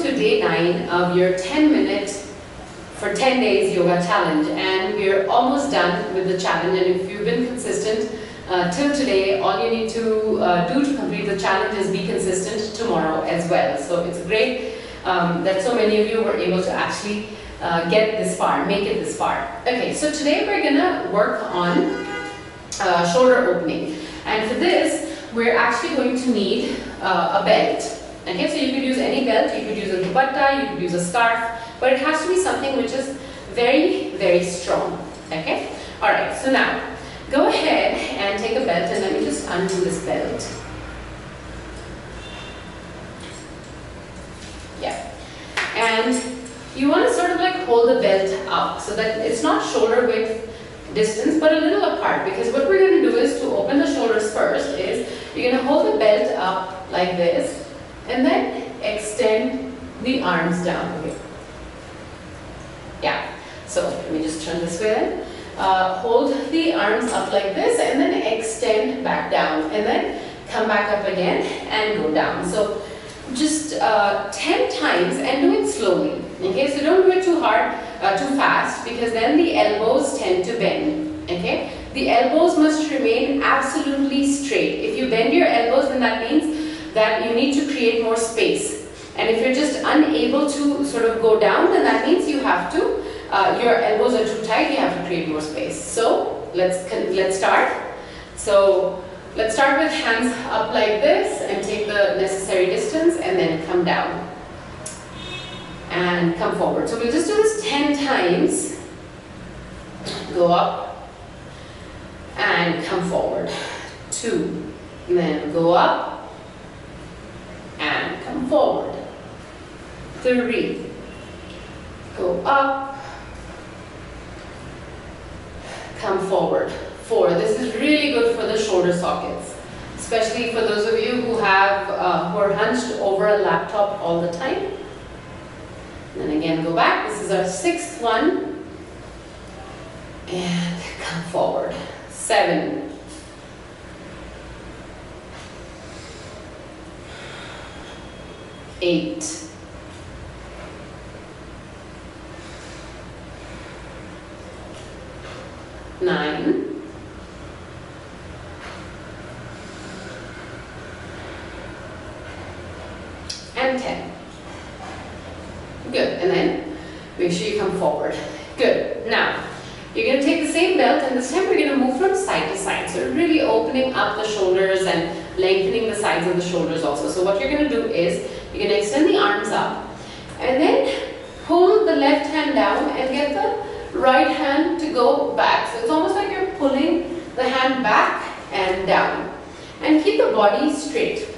to day 9 of your 10-minute for 10 days yoga challenge, and we're almost done with the challenge. And if you've been consistent till today, all you need to do to complete the challenge is be consistent tomorrow as well. So it's great that so many of you were able to actually get this far, make it this far. Okay, so today we're gonna work on shoulder opening, and for this we're actually going to need a belt. Okay, so you could use any belt, you could use a dupatta, you could use a scarf, but it has to be something which is very, very strong. Okay, alright, so now go ahead and take a belt, and let me just undo this belt. Yeah, and you want to sort of like hold the belt up so that it's not shoulder width distance but a little apart, because what we're going to do is to open the shoulders first is you're going to hold the belt up like this and then extend the arms down here. Yeah, so let me just turn this way then. Hold the arms up like this and then extend back down and then come back up again and go down. So just 10 times and do it slowly. Okay, so don't do it too hard, too fast, because then the elbows tend to bend. Okay, the elbows must remain absolutely straight. If you bend your elbows, then that means that you need to create more space. And if you're just unable to sort of go down, then that means you have to, your elbows are too tight, you have to create more space. So let's start. So let's start with hands up like this and take the necessary distance and then come down and come forward. So we'll just do this 10 times. Go up and come forward. 2, and then go up and come forward. 3, go up, come forward. 4, this is really good for the shoulder sockets, especially for those of you who have who are hunched over a laptop all the time. And then again go back. This is our 6th one, and come forward. 7, 8, 9, and 10. Good, and then make sure you come forward. Good. Now you're going to take the same belt, and this time we're going to move from side to side. So really opening up the shoulders and lengthening the sides of the shoulders also. So what you're going to do is you're going to extend the arms up and then pull the left hand down and get the right hand to go back. So it's almost like you're pulling the hand back and down. And keep the body straight.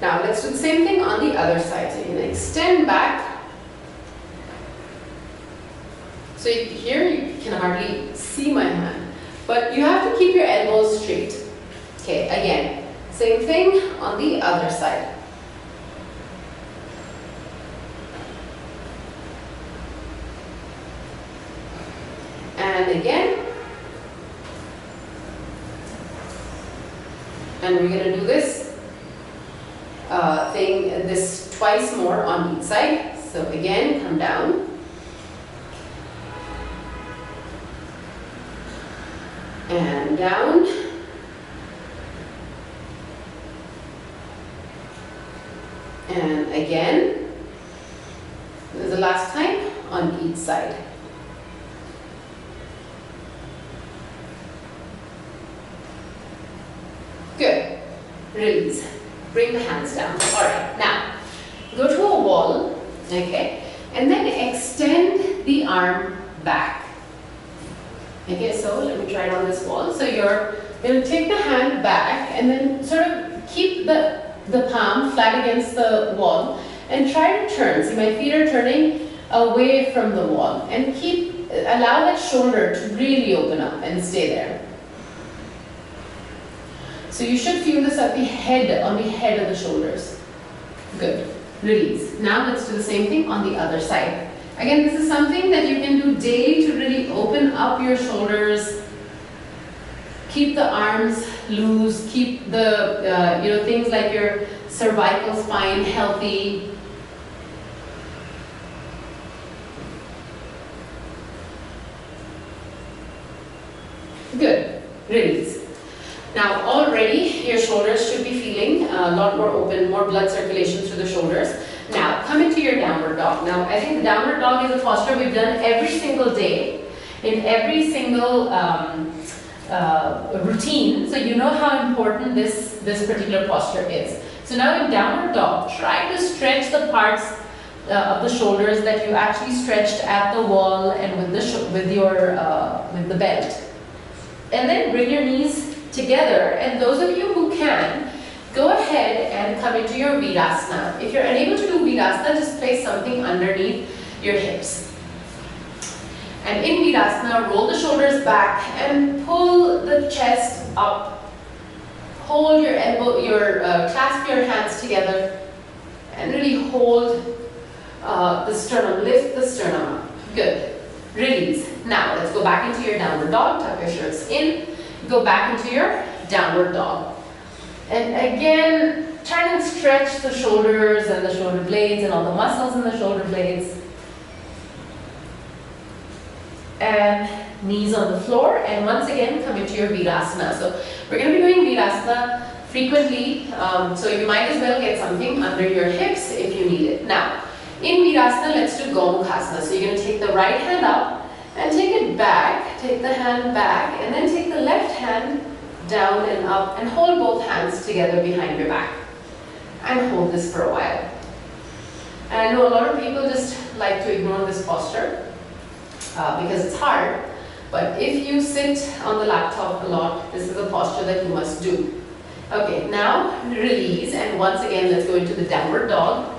Now let's do the same thing on the other side. So you're going to extend back. So here you can hardly see my hand, but you have to keep your elbows straight. Okay, again, same thing on the other side. And again. And we're going to do this this twice more on each side. So again, come down. And down. And again. This is the last time on each side. Good. Release. Bring the hands down. Alright, now go to a wall, okay, and then extend the arm back. Okay, so let me try it on this wall. So you're going to take the hand back and then sort of keep the palm flat against the wall and try to turn. See, my feet are turning away from the wall, and allow that shoulder to really open up and stay there. So you should feel this at the head, on the head of the shoulders. Good. Release. Now let's do the same thing on the other side. Again, this is something that you can do daily to really open up your shoulders. Keep the arms loose. Keep the, things like your cervical spine healthy. a lot more open, more blood circulation through the shoulders. Now, come into your downward dog. Now, I think the downward dog is a posture we've done every single day, in every single routine, so you know how important this particular posture is. So now in downward dog, try to stretch the parts of the shoulders that you actually stretched at the wall and with the belt. And then bring your knees together, and those of you who can, go ahead and come into your Virasana. If you're unable to do Virasana, just place something underneath your hips. And in Virasana, roll the shoulders back and pull the chest up. Hold your elbow, clasp your hands together and really hold the sternum, lift the sternum up. Good. Release. Now let's go back into your downward dog. Tuck your shirts in. Go back into your downward dog. And again, try and stretch the shoulders and the shoulder blades and all the muscles in the shoulder blades. And knees on the floor, and once again come into your Virasana. So we're going to be doing Virasana frequently, so you might as well get something under your hips if you need it. Now, in Virasana, let's do Gomukhasana. So you're going to take the right hand up and take it back, take the hand back, and then take the left hand down and up and hold both hands together behind your back. And hold this for a while. And I know a lot of people just like to ignore this posture because it's hard, but if you sit on the laptop a lot, this is a posture that you must do. Okay, now release, and once again let's go into the downward dog.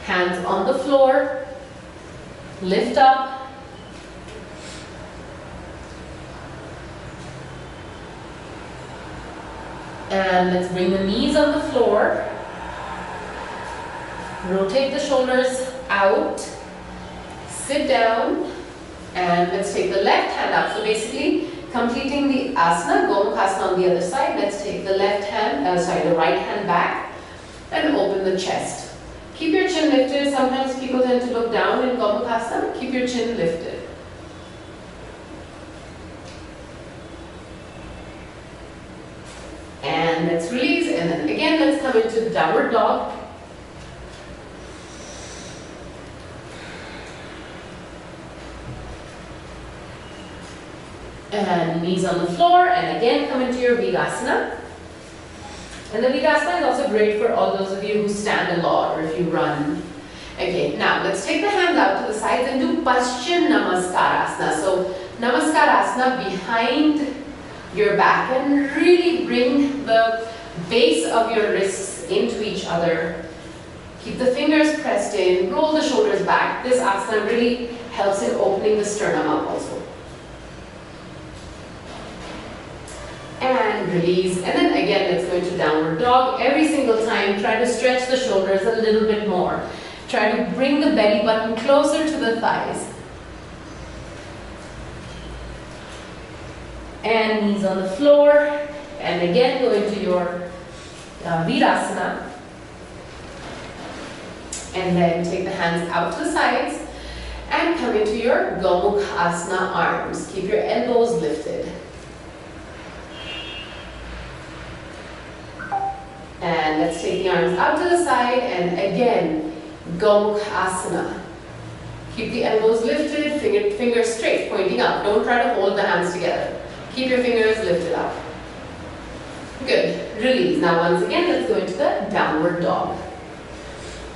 Hands on the floor, lift up, and let's bring the knees on the floor, rotate the shoulders out, sit down, and let's take the left hand up. So basically completing the asana, Gomukhasana on the other side. Let's take the the right hand back and open the chest. Keep your chin lifted. Sometimes people tend to look down in Gomukhasana. Keep your chin lifted. And let's release, and then again let's come into the downward dog. And knees on the floor, and again come into your Virasana. And the Virasana is also great for all those of you who stand a lot or if you run. Okay, now let's take the hands out to the sides and do Paschim Namaskarasana. So Namaskarasana behind your back, and really bring the base of your wrists into each other. Keep the fingers pressed in, roll the shoulders back. This asana really helps in opening the sternum up also. And release, and then again let's go into downward dog. Every single time try to stretch the shoulders a little bit more. Try to bring the belly button closer to the thighs. And knees on the floor, and again go into your Virasana. And then take the hands out to the sides and come into your Gomukhasana arms. Keep your elbows lifted. And let's take the arms out to the side, and again, Gomukhasana. Keep the elbows lifted, fingers straight, pointing up. Don't try to hold the hands together. Keep your fingers lifted up. Good. Release. Now once again, let's go into the downward dog.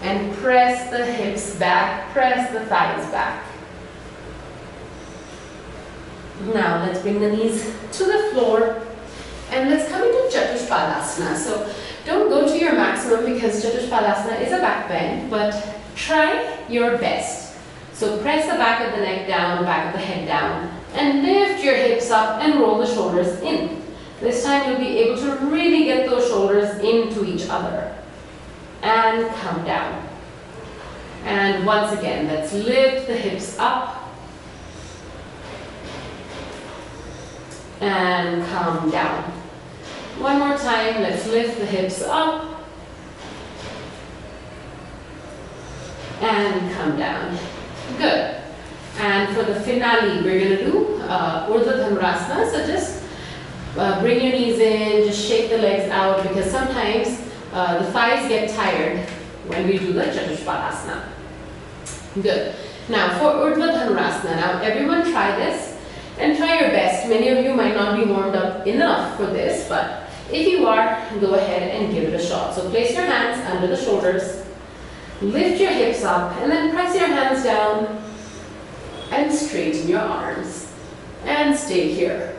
And press the hips back, press the thighs back. Now let's bring the knees to the floor, and let's come into Chatushpalasana. So don't go to your maximum because Chatushpalasana is a back bend, but try your best. So press the back of the neck down, back of the head down, and lift your hips up and roll the shoulders in. This time you'll be able to really get those shoulders into each other. And come down. And once again, let's lift the hips up and come down. One more time, let's lift the hips up and come down. Good. And for the finale, we're going to do Urdhva Dhanurasana. So just bring your knees in, just shake the legs out, because sometimes the thighs get tired when we do the Chatushpadasana. Good. Now for Urdhva Dhanurasana. Now everyone try this and try your best. Many of you might not be warmed up enough for this, but if you are, go ahead and give it a shot. So place your hands under the shoulders, lift your hips up, and then press your hands down and straighten your arms. And stay here.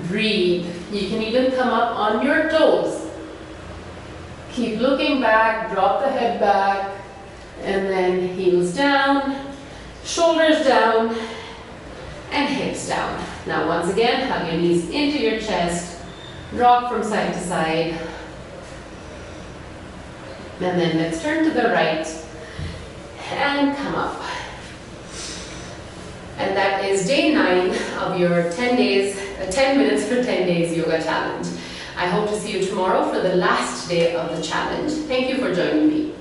Breathe. You can even come up on your toes. Keep looking back, drop the head back, and then heels down, shoulders down, and hips down. Now once again, hug your knees into your chest, rock from side to side. And then let's turn to the right and come up. And that is day 9 of your 10 days, 10 minutes for 10 days yoga challenge. I hope to see you tomorrow for the last day of the challenge. Thank you for joining me.